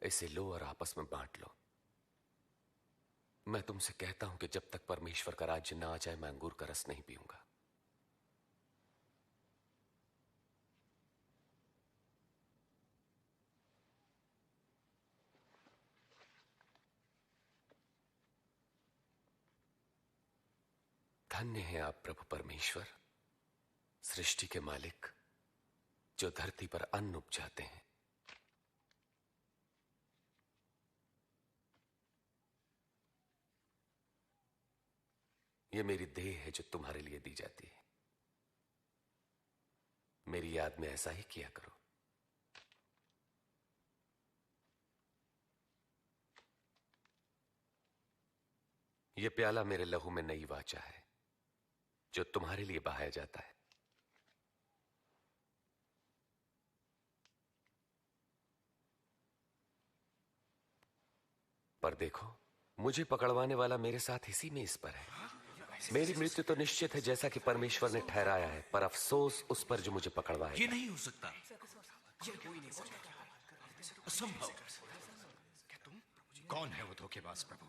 इसे लो और आपस में बांट लो। मैं तुमसे कहता हूं कि जब तक परमेश्वर का राज्य ना आ जाए मैं अंगूर का रस नहीं पीऊंगा। धन्य है आप प्रभु परमेश्वर, सृष्टि के मालिक, जो धरती पर अन्न उपजाते हैं। यह मेरी देह है जो तुम्हारे लिए दी जाती है। मेरी याद में ऐसा ही किया करो। यह प्याला मेरे लहू में नई वाचा है जो तुम्हारे लिए बहाया जाता है। पर देखो, मुझे पकड़वाने वाला मेरे साथ इसी में इस पर है। मेरी मृत्यु तो निश्चित है जैसा कि परमेश्वर ने ठहराया है, पर अफसोस उस पर जो मुझे पकड़वाएगा। ये नहीं हो सकता, असंभव। कौन है वो धोखेबाज प्रभु?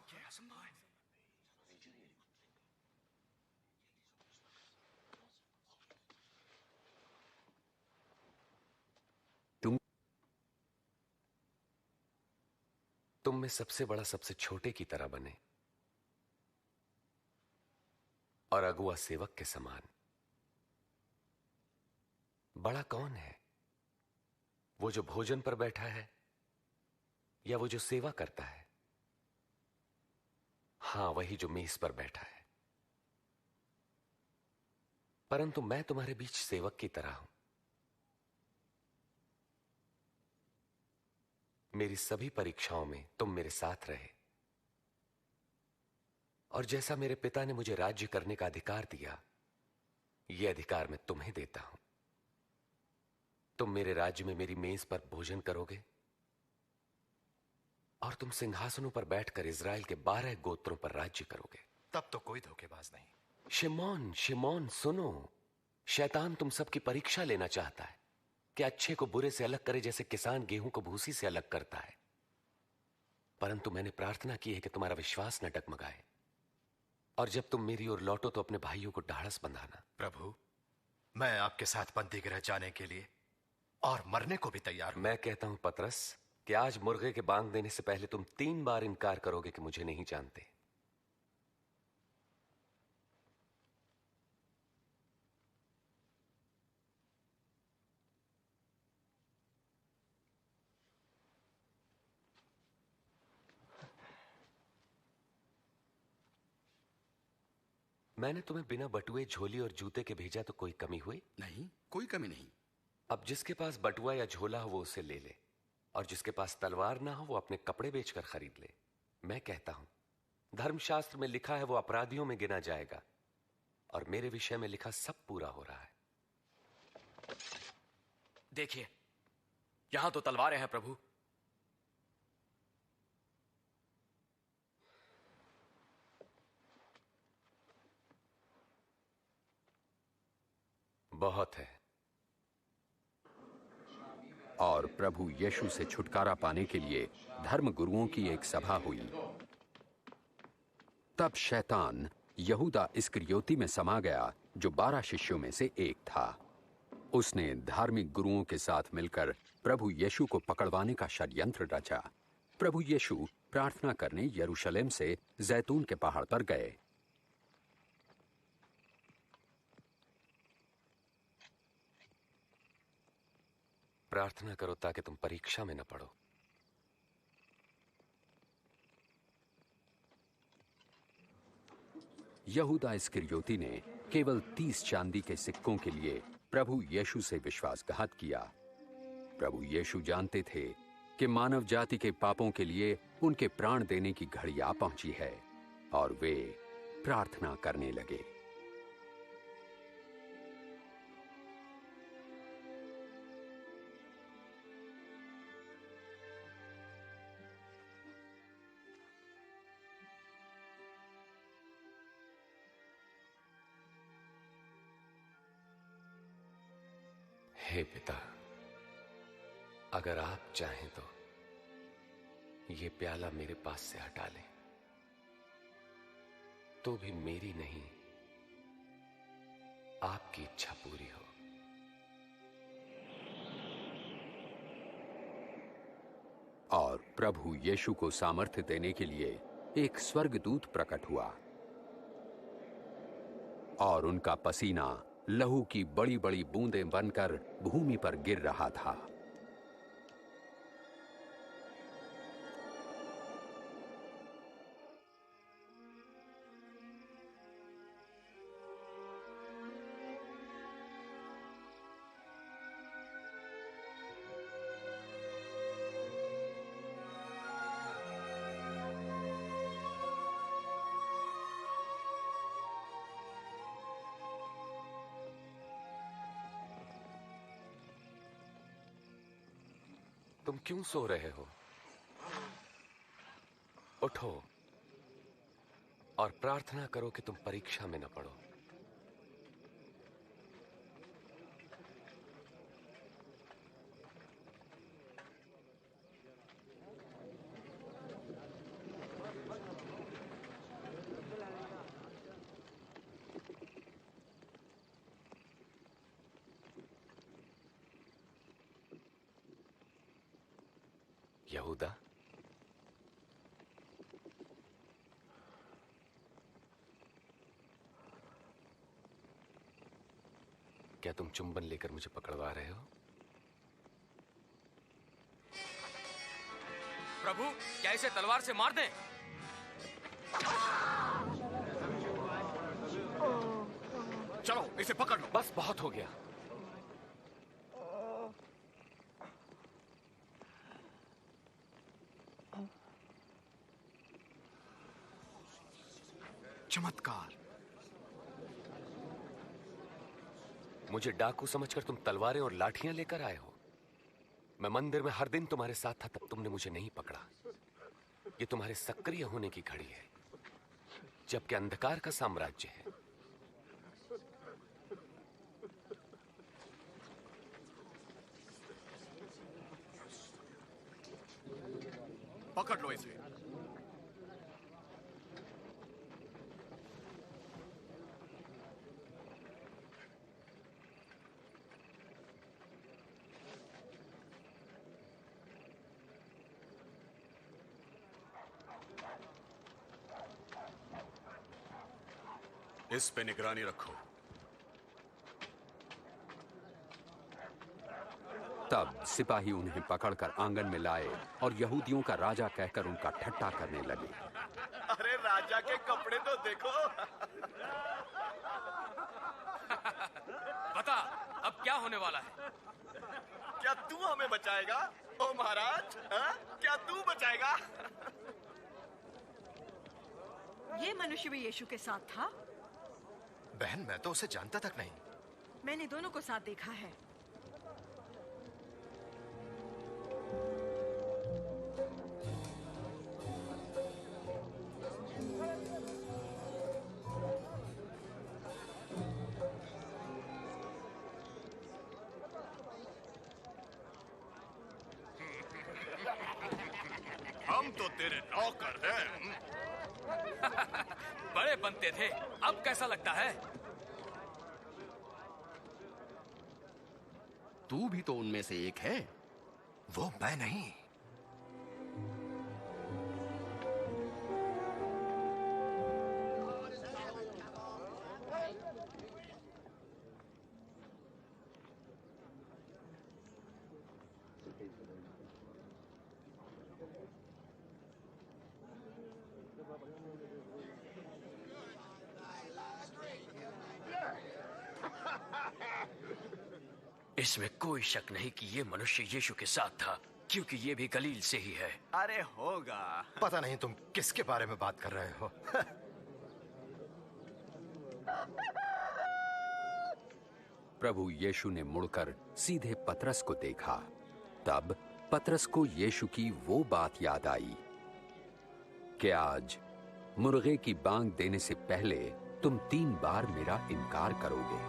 तुम में सबसे बड़ा सबसे छोटे की तरह बने और अगुआ सेवक के समान। बड़ा कौन है, वो जो भोजन पर बैठा है या वो जो सेवा करता है? हां, वही जो मेज पर बैठा है। परंतु मैं तुम्हारे बीच सेवक की तरह हूं। मेरी सभी परीक्षाओं में तुम मेरे साथ रहे, और जैसा मेरे पिता ने मुझे राज्य करने का अधिकार दिया, यह अधिकार मैं तुम्हें देता हूं। तुम मेरे राज्य में मेरी मेज पर भोजन करोगे और तुम सिंहासनों पर बैठकर इज़राइल के 12 गोत्रों पर राज्य करोगे। तब तो कोई धोखेबाज नहीं। शिमोन, शिमोन सुनो, शैतान तुम सबकी परीक्षा लेना चाहता है कि अच्छे को बुरे से अलग करे, जैसे किसान गेहूं को भूसी से अलग करता है। परंतु मैंने प्रार्थना की है कि तुम्हारा विश्वास न डगमगाए, और जब तुम मेरी ओर लौटो तो अपने भाइयों को ढाढ़स बंधाना। प्रभु, मैं आपके साथ बंदी गृह जाने के लिए और मरने को भी तैयार हूं। मैं कहता हूं पतरस कि आज मुर्गे के बांग देने से पहले तुम 3 बार इनकार करोगे कि मुझे नहीं जानते। मैंने तुम्हें बिना बटुए, झोली और जूते के भेजा तो कोई कमी हुई? नहीं, कोई कमी नहीं। अब जिसके पास बटुआ या झोला हो वो उसे ले ले, और जिसके पास तलवार ना हो वो अपने कपड़े बेचकर खरीद ले। मैं कहता हूं, धर्मशास्त्र में लिखा है वो अपराधियों में गिना जाएगा, और मेरे विषय में लिखा सब पूरा हो रहा है। देखिए, यहां तो तलवारें हैं प्रभु। बहुत है। और प्रभु यीशु से छुटकारा पाने के लिए धर्म गुरुओं की एक सभा हुई। तब शैतान यहूदा इस्करियोती में समा गया, जो 12 शिष्यों में से एक था। उसने धार्मिक गुरुओं के साथ मिलकर प्रभु यीशु को पकड़वाने का षड्यंत्र रचा। प्रभु यीशु प्रार्थना करने यरूशलेम से जैतून के पहाड़ पर गए। प्रार्थना करो ताकि तुम परीक्षा में न पड़ो। यहूदा इस्करियोती ने केवल 30 चांदी के सिक्कों के लिए प्रभु यीशु से विश्वासघात किया। प्रभु यीशु जानते थे कि मानव जाति के पापों के लिए उनके प्राण देने की घड़ी आ पहुंची है, और वे प्रार्थना करने लगे। हे पिता, अगर आप चाहें तो ये प्याला मेरे पास से हटा ले तो भी मेरी नहीं, आपकी इच्छा पूरी हो। और प्रभु यीशु को सामर्थ्य देने के लिए एक स्वर्गदूत प्रकट हुआ और उनका पसीना लहू की बड़ी बड़ी बूंदें बनकर भूमि पर गिर रहा था। तुम क्यों सो रहे हो? उठो और प्रार्थना करो कि तुम परीक्षा में न पड़ो। यहूदा, क्या तुम चुंबन लेकर मुझे पकड़वा रहे हो? प्रभु, क्या इसे तलवार से मार दें? चलो इसे पकड़ लो। बस बहुत हो गया। चमत्कार। मुझे डाकू समझकर तुम तलवारें और लाठियां लेकर आए हो। मैं मंदिर में हर दिन तुम्हारे साथ था, तब तुमने मुझे नहीं पकड़ा। ये तुम्हारे सक्रिय होने की घड़ी है, जबकि अंधकार का साम्राज्य है। पकड़ लो इसे। इस पे निगरानी रखो। तब सिपाही उन्हें पकड़कर आंगन में लाए और यहूदियों का राजा कहकर उनका ठट्टा करने लगे। अरे राजा के कपड़े तो देखो। बता, अब क्या होने वाला है? क्या तू हमें बचाएगा? ओ महाराज, हाँ? क्या तू बचाएगा? ये मनुष्य भी यीशु के साथ था? बहन, मैं तो उसे जानता तक नहीं। मैंने दोनों को साथ देखा है। हम तो तेरे नौकर हैं। बड़े बनते थे, अब कैसा लगता है? तू भी तो उनमें से एक है। वो मैं नहीं। इसमें कोई शक नहीं कि ये मनुष्य यीशु के साथ था, क्योंकि ये भी गलील से ही है। अरे होगा। पता नहीं तुम किसके बारे में बात कर रहे हो। प्रभु यीशु ने मुड़कर सीधे पतरस को देखा। तब पतरस को यीशु की वो बात याद आई कि आज मुर्गे की बांग देने से पहले तुम 3 बार मेरा इनकार करोगे।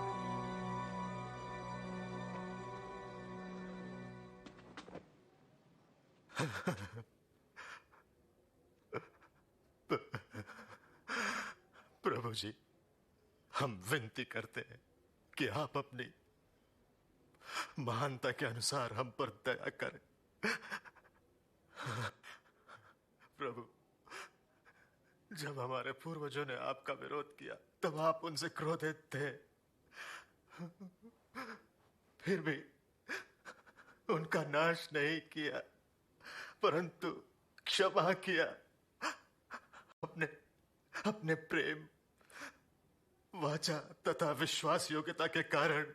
जी, हम विनती करते हैं कि आप अपनी महानता के अनुसार हम पर दया करें। प्रभु, जब हमारे पूर्वजों ने आपका विरोध किया तब आप उनसे क्रोधित थे, फिर भी उनका नाश नहीं किया, परंतु क्षमा किया। अपने प्रेम, वाचा तथा विश्वास योग्यता के कारण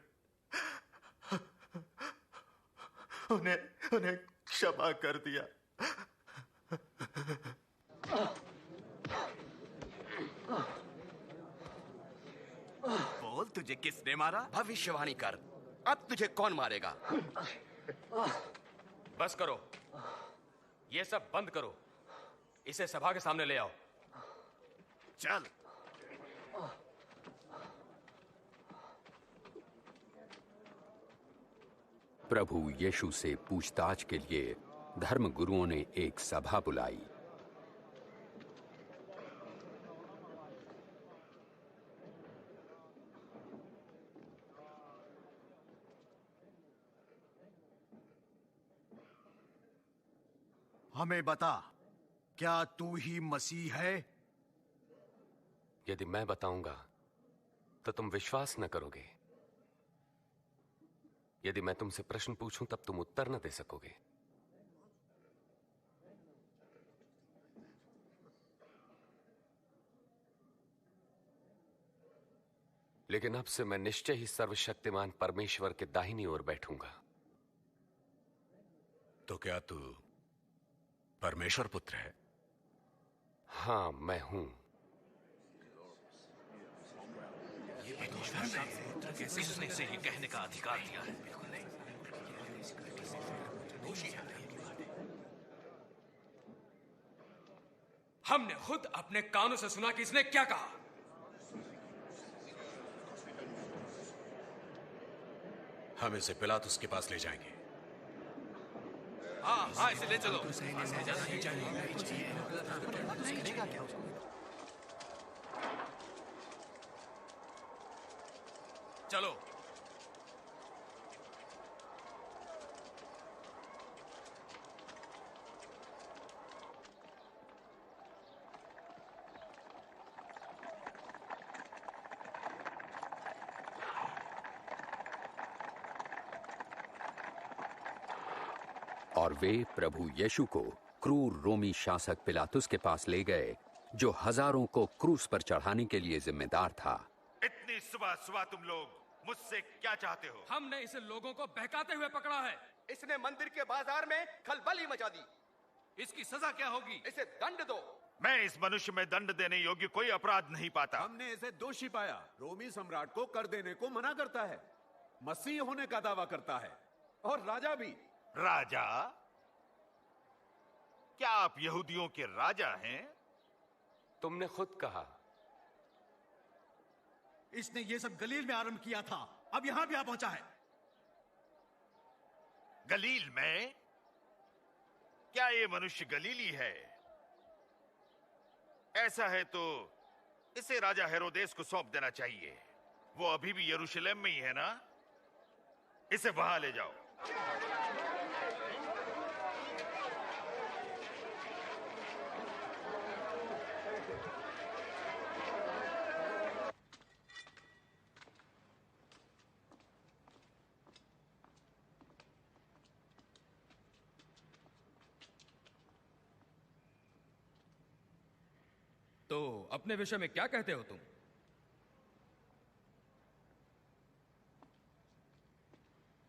उन्हें क्षमा कर दिया। बोल, तुझे किसने मारा? भविष्यवाणी कर। अब तुझे कौन मारेगा? बस करो, ये सब बंद करो। इसे सभा के सामने ले आओ। चल। प्रभु यीशु से पूछताछ के लिए धर्म गुरुओं ने एक सभा बुलाई। हमें बता, क्या तू ही मसीह है? यदि मैं बताऊंगा तो तुम विश्वास न करोगे। यदि मैं तुमसे प्रश्न पूछूं तब तुम उत्तर न दे सकोगे। लेकिन अब से मैं निश्चय ही सर्वशक्तिमान परमेश्वर के दाहिनी ओर बैठूंगा। तो क्या तू परमेश्वर पुत्र है? हां, मैं हूं। किसने इसे ये कहने का अधिकार दिया है? हमने खुद अपने कानों से सुना कि इसने क्या कहा। हम इसे पिलातुस के पास ले जाएंगे। हाँ, इसे ले चलो। चलो। और वे प्रभु यीशु को क्रूर रोमी शासक पिलातुस के पास ले गए, जो हजारों को क्रूस पर चढ़ाने के लिए जिम्मेदार था। इतनी सुबह सुबह तुम लोग मुझसे क्या चाहते हो? हमने इसे लोगों को बहकाते हुए पकड़ा है। इसने मंदिर के बाजार में खलबली मचा दी। इसकी सजा क्या होगी? इसे दंड दो। मैं इस मनुष्य में दंड देने योग्य कोई अपराध नहीं पाता। हमने इसे दोषी पाया। रोमी सम्राट को कर देने को मना करता है, मसीह होने का दावा करता है, और राजा भी। राजा? क्या आप यहूदियों के राजा हैं? तुमने खुद कहा। इसने ये सब गलील में आरंभ किया था, अब यहां भी आ पहुंचा है। गलील में? क्या ये मनुष्य गलीली है? ऐसा है तो इसे राजा हेरोदेस को सौंप देना चाहिए। वो अभी भी यरूशलेम में ही है ना? इसे वहां ले जाओ। तो अपने विषय में क्या कहते हो तुम?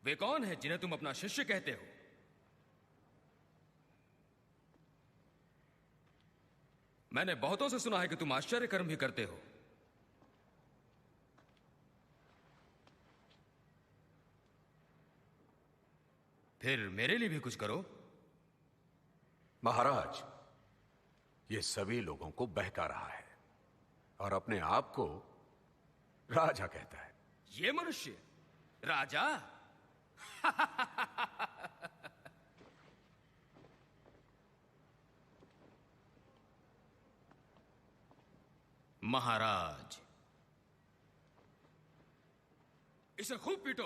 वे कौन है जिन्हें तुम अपना शिष्य कहते हो? मैंने बहुतों से सुना है कि तुम आश्चर्य कर्म भी करते हो। फिर मेरे लिए भी कुछ करो। महाराज, ये सभी लोगों को बहका रहा है और अपने आप को राजा कहता है। ये मनुष्य राजा? महाराज, इसे खूब पीटो।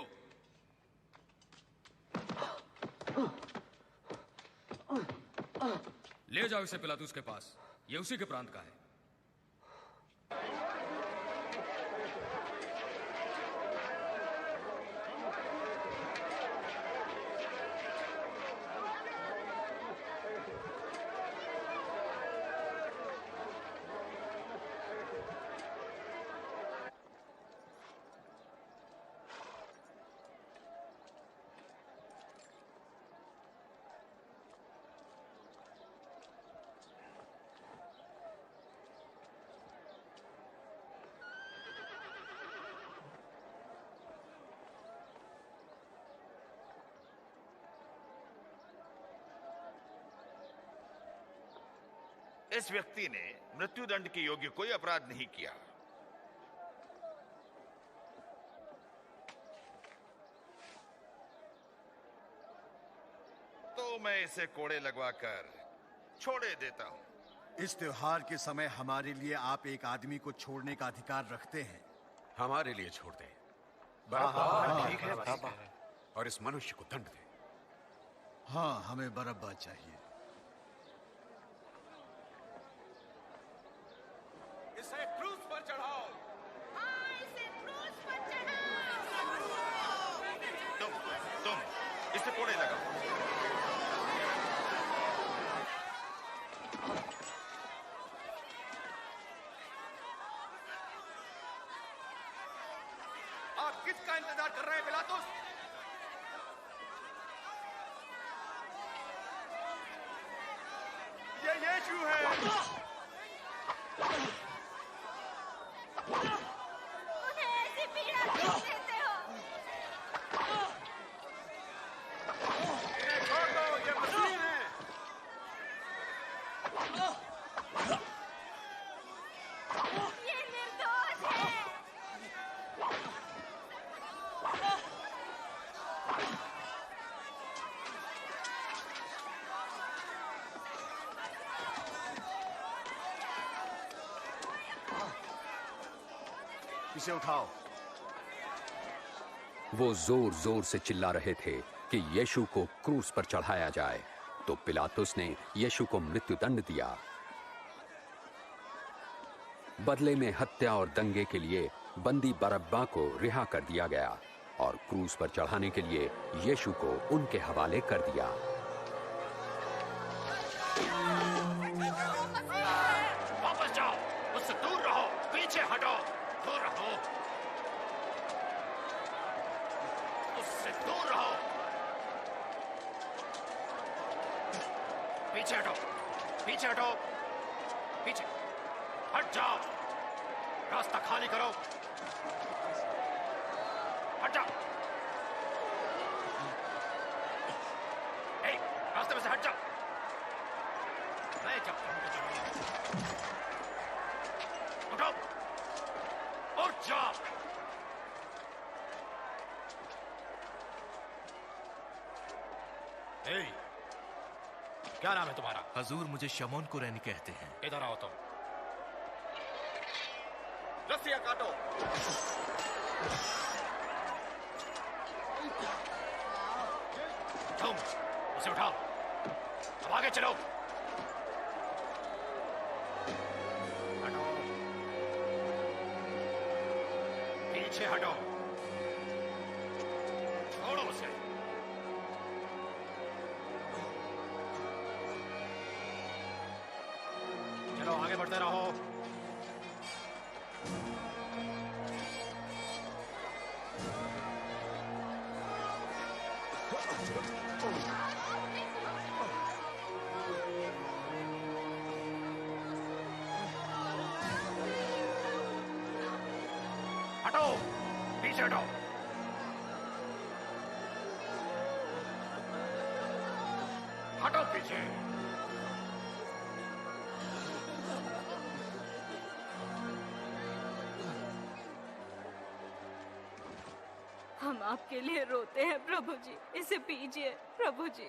ले जाओ इसे पिलातुस के पास, ये उसी के प्रांत का है। इस व्यक्ति ने मृत्युदंड के योग्य कोई अपराध नहीं किया। तो मैं इसे कोड़े लगवाकर छोड़े देता हूं। इस त्योहार के समय हमारे लिए आप एक आदमी को छोड़ने का अधिकार रखते हैं। हमारे लिए छोड़ दे। ठीक है, और इस मनुष्य को दंड दे। हाँ, हमें बरअब्बा चाहिए। इसे क्रूस पर चढ़ाओ। हाँ, इसे क्रूस पर चढ़ाओ। तुम इसे कोड़े लगाओ। आप किसका इंतजार कर रहे हैं पिलातुस? ये यीशु है। उन्हें ऐसी पीड़ा क्यों देते हो? इन्हें छोड़ दो, ये मसीह हैं। ये निर्दोष है। इसे उठाओ। वो जोर जोर से चिल्ला रहे थे कि यीशु को क्रूस पर चढ़ाया जाए, तो पिलातुस ने यीशु को मृत्युदंड दिया। बदले में हत्या और दंगे के लिए बंदी बरअब्बा को रिहा कर दिया गया और क्रूस पर चढ़ाने के लिए यीशु को उनके हवाले कर दिया। वापस जाओ, उससे दूर रहो, पीछे हटो, दूर रहो, उससे दूर रहो, पीछे हटो, पीछे हटो, पीछे हट जाओ, रास्ता खाली करो, हट जाओ, रास्ते में से हट जाओ। मैं जब कहूं चलो, उठो, उठ जाओ। क्या नाम है तुम्हारा? हजूर, मुझे शमौन कुरैनी कहते हैं। इधर आओ तुम। रस्सियां काटो। तुम उसे उठाओ, अब आगे चलो। हटो, पीछे हटो, छोड़ो उसे। चलो आगे बढ़ते रहो। हटो, पीछे हटो। हटो पीछे। हम आपके लिए रोते हैं प्रभु जी, इसे पीजिए प्रभु जी।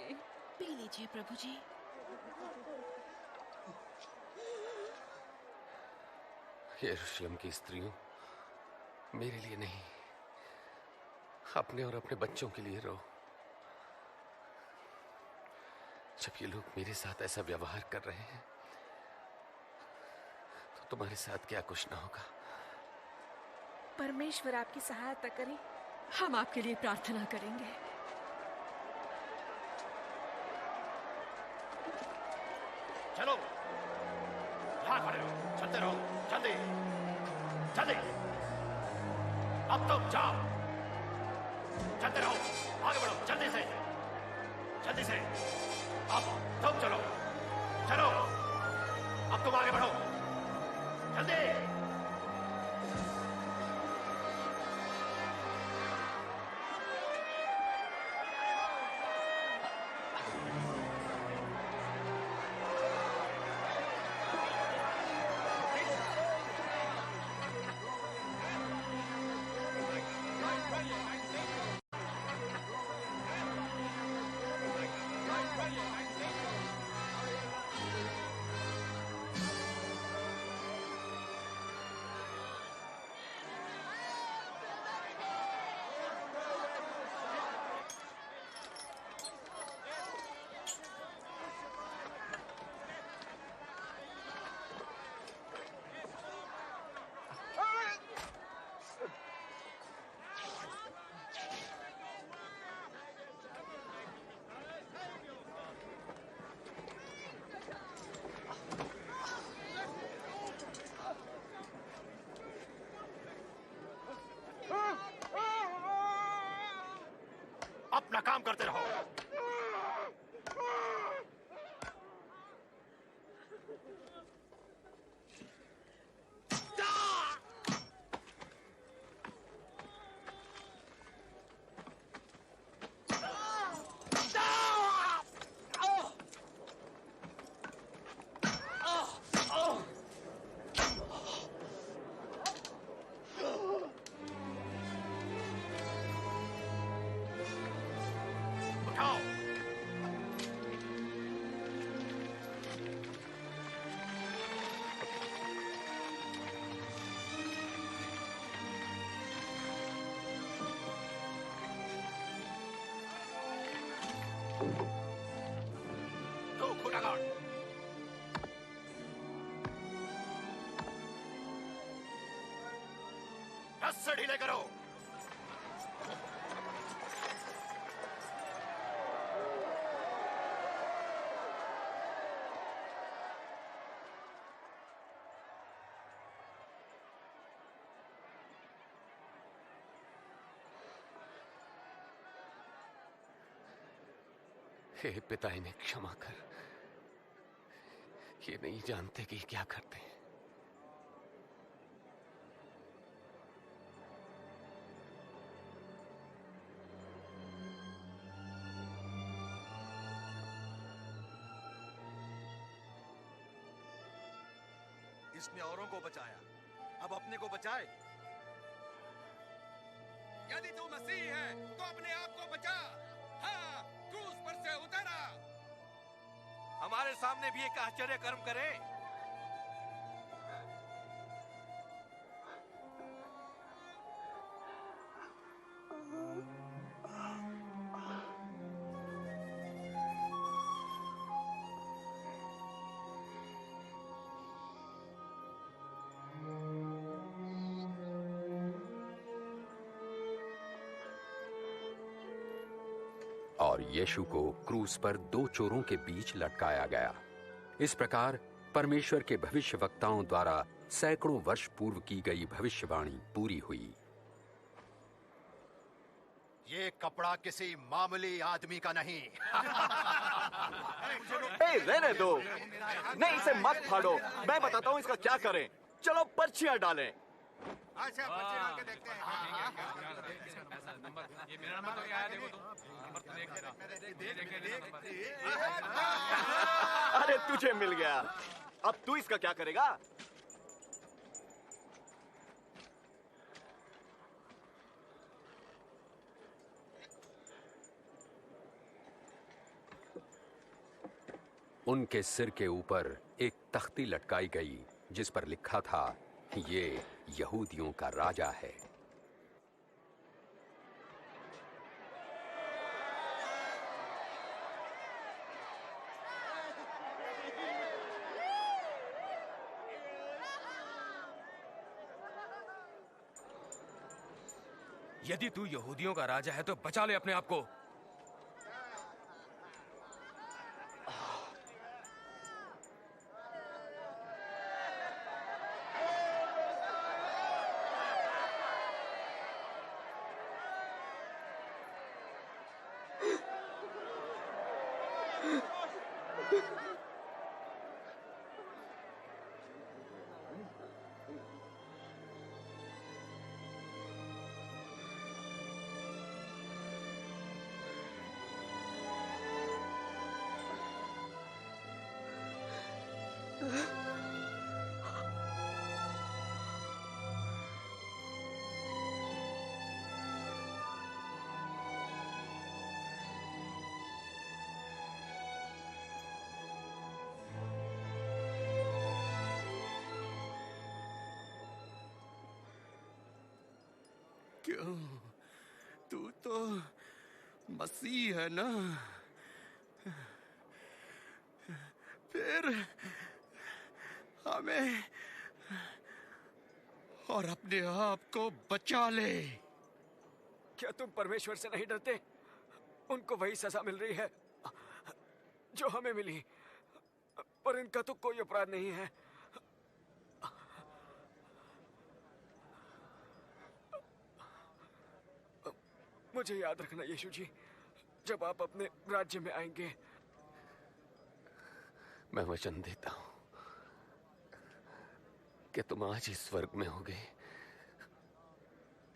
पी लीजिए प्रभु जी। यरूशलेम की स्त्रियों, मेरे लिए नहीं, अपने और अपने बच्चों के लिए रो। जब ये लोग मेरे साथ ऐसा व्यवहार कर रहे हैं तो तुम्हारे साथ क्या कुछ ना होगा। परमेश्वर आपकी सहायता करे। हम आपके लिए प्रार्थना करेंगे। चलो, यहाँ खड़े रहो, चलते रहो, जल्दी जल्दी। अब तुम जाओ, चलते रहो, आगे बढ़ो, जल्दी से जल्दी से। अब तुम चलो चलो, अब तुम आगे बढ़ो, जल्दी। अपना काम करते रहो। रस्से ढीले करो। हे पिता, इन्हें क्षमा कर। ये नहीं जानते कि क्या करते हैं। इसने औरों को बचाया, अब अपने को बचाए। यदि तू मसीह है तो अपने आप को बचा। हाँ, क्रूस पर से उतरा। हमारे सामने भी एक आश्चर्य कर्म करे। और यीशु को क्रूस पर दो चोरों के बीच लटकाया गया। इस प्रकार परमेश्वर के भविष्यवक्ताओं द्वारा सैकड़ों वर्ष पूर्व की गई भविष्यवाणी पूरी हुई। ये कपड़ा किसी मामूली आदमी का नहीं। रहने दो, नहीं इसे मत फाड़ो। मैं बताता हूँ इसका क्या करें। चलो पर्चियां डालें। अच्छा, पर्चियां डाल के देखते हैं। ये मेरा नंबर तो क्या है, देखो तुम। अरे तुझे मिल गया। अब तू इसका क्या करेगा? उनके सिर के ऊपर एक तख्ती लटकाई गई जिस पर लिखा था, ये यहूदियों का राजा है। यदि तू यहूदियों का राजा है तो बचा ले अपने आप को। क्यों? तू तो मसीह है ना? फिर हमें और अपने आप को बचा ले। क्या तुम परमेश्वर से नहीं डरते? उनको वही सजा मिल रही है जो हमें मिली, पर इनका तो कोई अपराध नहीं है। मुझे याद रखना यीशु जी, जब आप अपने राज्य में आएंगे। मैं वचन देता हूं कि तुम आज ही स्वर्ग में होगे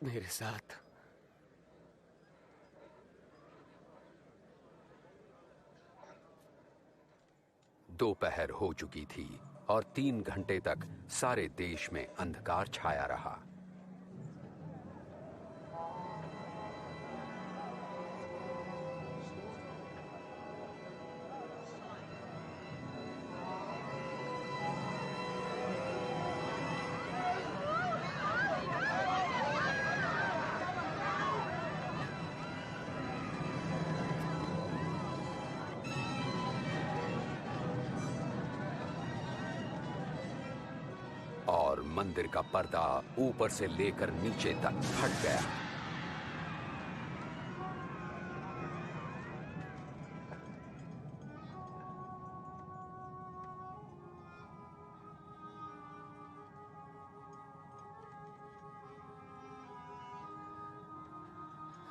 मेरे साथ। दोपहर हो चुकी थी और 3 घंटे तक सारे देश में अंधकार छाया रहा। और मंदिर का पर्दा ऊपर से लेकर नीचे तक फट गया।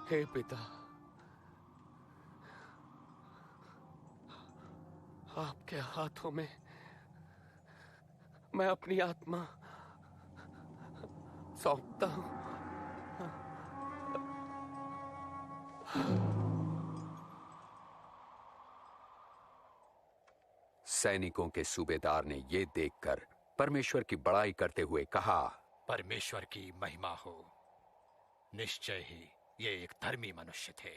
हे पिता, आपके हाथों में मैं अपनी आत्मा सौंपता हूं। सैनिकों के सूबेदार ने यह देखकर परमेश्वर की बड़ाई करते हुए कहा, परमेश्वर की महिमा हो। निश्चय ही ये एक धर्मी मनुष्य थे।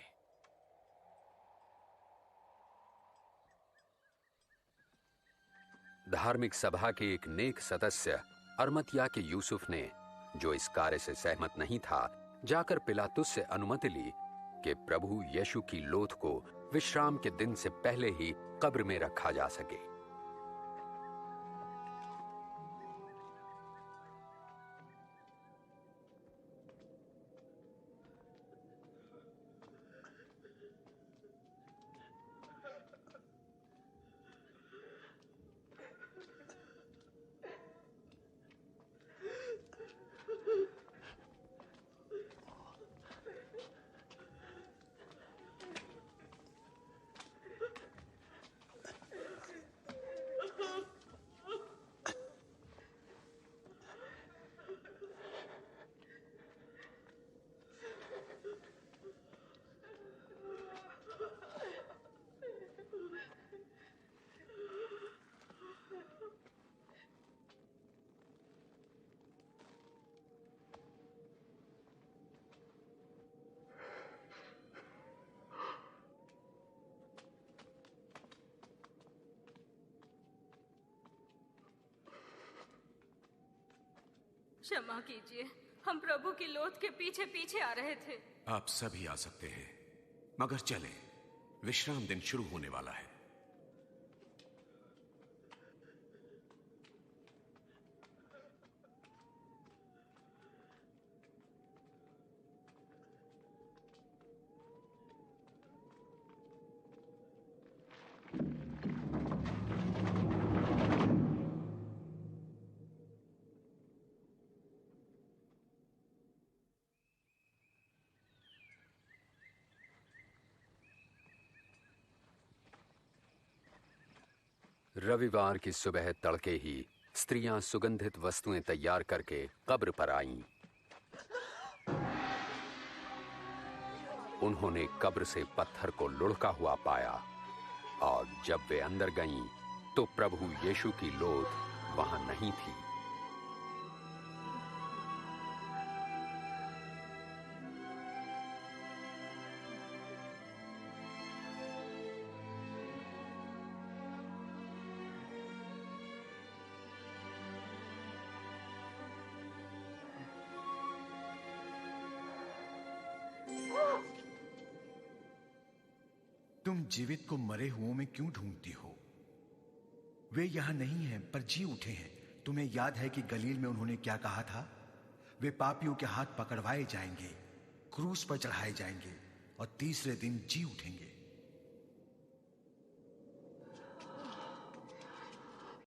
धार्मिक सभा के एक नेक सदस्य अरमतिया के यूसुफ ने, जो इस कार्य से सहमत नहीं था, जाकर पिलातुस से अनुमति ली कि प्रभु यीशु की लोथ को विश्राम के दिन से पहले ही कब्र में रखा जा सके। क्षमा कीजिए, हम प्रभु की लोथ के पीछे पीछे आ रहे थे। आप सभी आ सकते हैं, मगर चले, विश्राम दिन शुरू होने वाला है। रविवार की सुबह तड़के ही स्त्रियां सुगंधित वस्तुएं तैयार करके कब्र पर आईं। उन्होंने कब्र से पत्थर को लुढ़का हुआ पाया और जब वे अंदर गईं तो प्रभु यीशु की लोथ वहां नहीं थी। तुम जीवित को मरे हुओं में क्यों ढूंढती हो? वे यहां नहीं हैं पर जी उठे हैं। तुम्हें याद है कि गलील में उन्होंने क्या कहा था? वे पापियों के हाथ पकड़वाए जाएंगे, क्रूस पर चढ़ाए जाएंगे और तीसरे दिन जी उठेंगे।